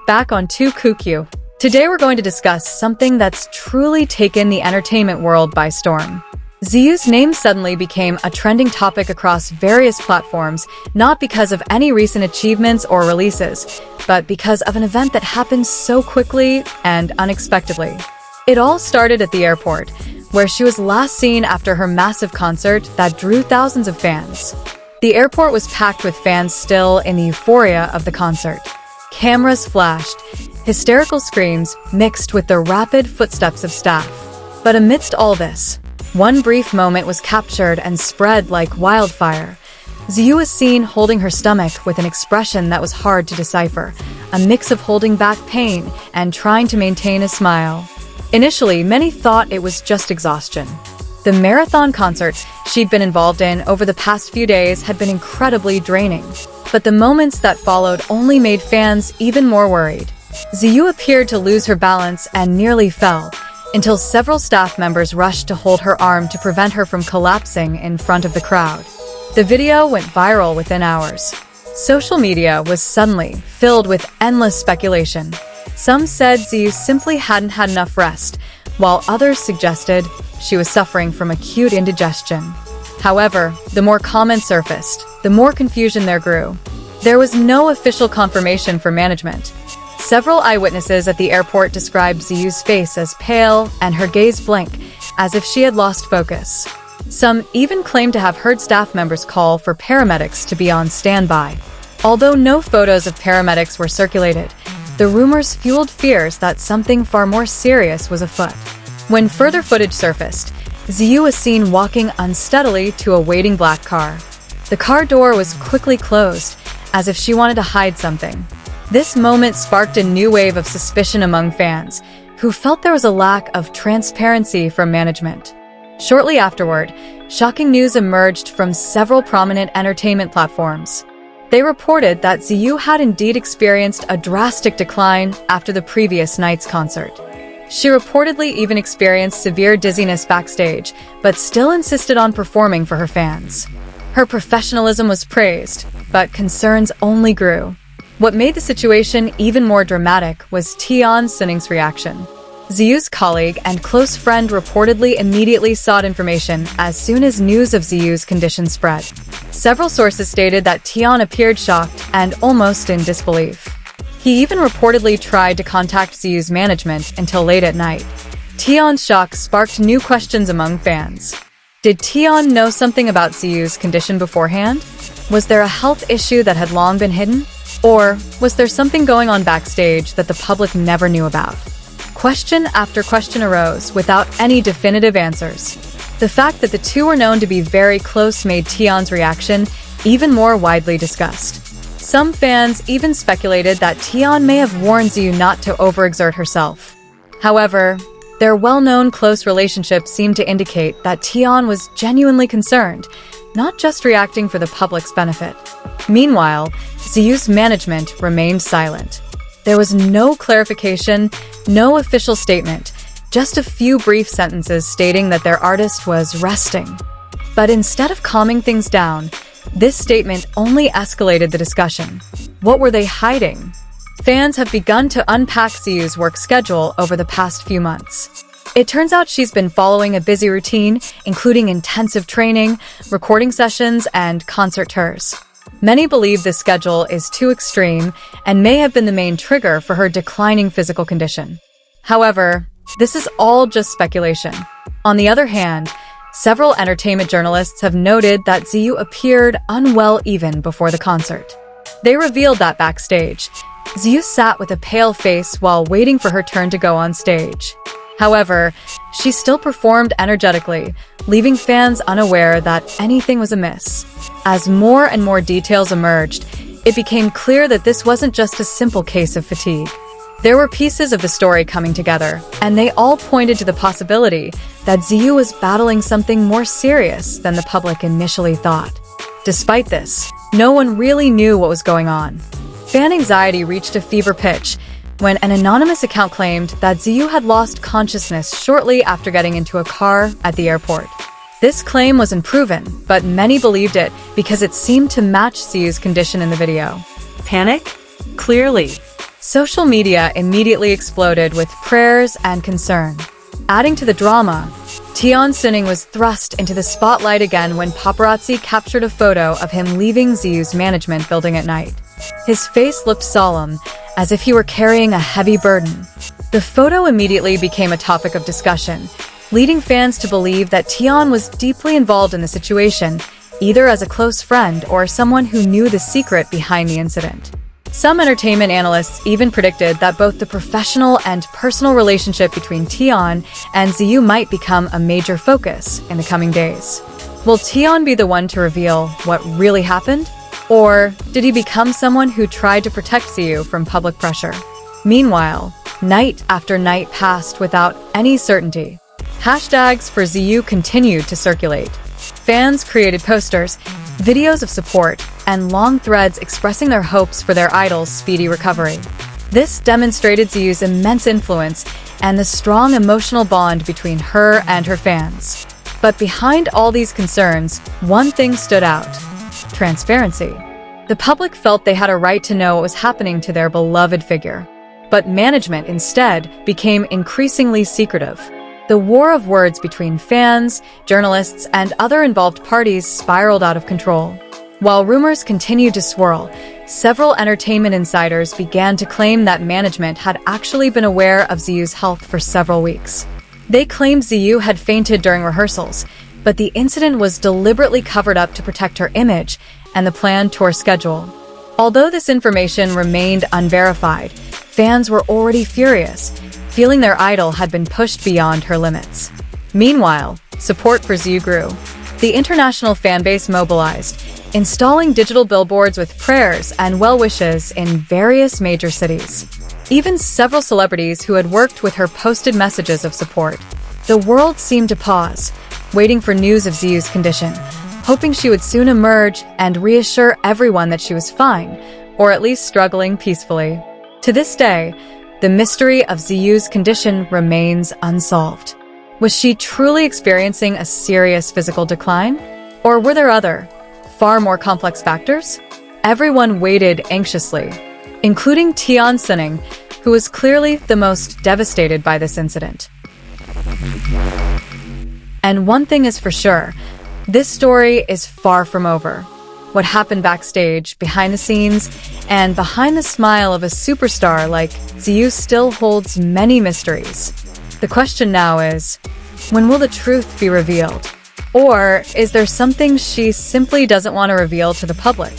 back on Kook. Today we're going to discuss something that's truly taken the entertainment world by storm. Ziyu's name suddenly became a trending topic across various platforms, not because of any recent achievements or releases, but because of an event that happened so quickly and unexpectedly. It all started at the airport, where she was last seen after her massive concert that drew thousands of fans. The airport was packed with fans still in the euphoria of the concert. Cameras flashed, hysterical screams mixed with the rapid footsteps of staff. But amidst all this, one brief moment was captured and spread like wildfire. Ziyu was seen holding her stomach with an expression that was hard to decipher, a mix of holding back pain and trying to maintain a smile. Initially, many thought it was just exhaustion. The marathon concerts she'd been involved in over the past few days had been incredibly draining. But the moments that followed only made fans even more worried. Ziyu appeared to lose her balance and nearly fell, until several staff members rushed to hold her arm to prevent her from collapsing in front of the crowd. The video went viral within hours. Social media was suddenly filled with endless speculation. Some said Ziyu simply hadn't had enough rest, while others suggested she was suffering from acute indigestion. However, the more comments surfaced, the more confusion there grew. There was no official confirmation from management. Several eyewitnesses at the airport described Ziyu's face as pale and her gaze blank, as if she had lost focus. Some even claimed to have heard staff members call for paramedics to be on standby. Although no photos of paramedics were circulated, the rumors fueled fears that something far more serious was afoot. When further footage surfaced, Ziyu was seen walking unsteadily to a waiting black car. The car door was quickly closed, as if she wanted to hide something. This moment sparked a new wave of suspicion among fans, who felt there was a lack of transparency from management. Shortly afterward, shocking news emerged from several prominent entertainment platforms. They reported that Ziyu had indeed experienced a drastic decline after the previous night's concert. She reportedly even experienced severe dizziness backstage, but still insisted on performing for her fans. Her professionalism was praised, but concerns only grew. What made the situation even more dramatic was Tion Sunning's reaction. Ziyu's colleague and close friend reportedly immediately sought information as soon as news of Ziyu's condition spread. Several sources stated that Tion appeared shocked and almost in disbelief. He even reportedly tried to contact Ziyu's management until late at night. Tion's shock sparked new questions among fans. Did Tion know something about Ziyu's condition beforehand? Was there a health issue that had long been hidden? Or was there something going on backstage that the public never knew about? Question after question arose without any definitive answers. The fact that the two were known to be very close made Tion's reaction even more widely discussed. Some fans even speculated that Tion may have warned Ziyu not to overexert herself. However, their well-known close relationship seemed to indicate that Tion was genuinely concerned, not just reacting for the public's benefit. Meanwhile, Ziyu's management remained silent. There was no clarification, no official statement, just a few brief sentences stating that their artist was resting. But instead of calming things down, this statement only escalated the discussion. What were they hiding? Fans have begun to unpack Ziyu's work schedule over the past few months. It turns out she's been following a busy routine, including intensive training, recording sessions, and concert tours. Many believe this schedule is too extreme and may have been the main trigger for her declining physical condition. However, this is all just speculation. On the other hand, several entertainment journalists have noted that Ziyu appeared unwell even before the concert. They revealed that backstage, Ziyu sat with a pale face while waiting for her turn to go on stage. However, she still performed energetically, leaving fans unaware that anything was amiss. As more and more details emerged, it became clear that this wasn't just a simple case of fatigue. There were pieces of the story coming together, and they all pointed to the possibility that Ziyu was battling something more serious than the public initially thought. Despite this, no one really knew what was going on. Fan anxiety reached a fever pitch when an anonymous account claimed that Ziyu had lost consciousness shortly after getting into a car at the airport. This claim was unproven, but many believed it because it seemed to match Ziyu's condition in the video. Panic? Clearly. Social media immediately exploded with prayers and concern. Adding to the drama, Tion Sunning was thrust into the spotlight again when paparazzi captured a photo of him leaving Ziyu's management building at night. His face looked solemn, as if he were carrying a heavy burden. The photo immediately became a topic of discussion, leading fans to believe that Tion was deeply involved in the situation, either as a close friend or someone who knew the secret behind the incident. Some entertainment analysts even predicted that both the professional and personal relationship between Tion and Ziyu might become a major focus in the coming days. Will Tion be the one to reveal what really happened? Or did he become someone who tried to protect Ziyu from public pressure? Meanwhile, night after night passed without any certainty. Hashtags for Ziyu continued to circulate. Fans created posters, videos of support, and long threads expressing their hopes for their idol's speedy recovery. This demonstrated Ziyu's immense influence and the strong emotional bond between her and her fans. But behind all these concerns, one thing stood out: transparency. The public felt they had a right to know what was happening to their beloved figure. But management instead became increasingly secretive. The war of words between fans, journalists, and other involved parties spiraled out of control. While rumors continued to swirl, several entertainment insiders began to claim that management had actually been aware of Ziyu's health for several weeks. They claimed Ziyu had fainted during rehearsals, but the incident was deliberately covered up to protect her image and the planned tour schedule. Although this information remained unverified, fans were already furious, feeling their idol had been pushed beyond her limits. Meanwhile, support for Ziyu grew. The international fanbase mobilized, installing digital billboards with prayers and well wishes in various major cities. Even several celebrities who had worked with her posted messages of support. The world seemed to pause, waiting for news of Ziyu's condition, hoping she would soon emerge and reassure everyone that she was fine, or at least struggling peacefully. To this day, the mystery of Ziyu's condition remains unsolved. Was she truly experiencing a serious physical decline? Or were there other, far more complex factors? Everyone waited anxiously, including Tion Sunning, who was clearly the most devastated by this incident. And one thing is for sure, this story is far from over. What happened backstage, behind the scenes, and behind the smile of a superstar like Ziyu still holds many mysteries. The question now is, when will the truth be revealed? Or is there something she simply doesn't want to reveal to the public?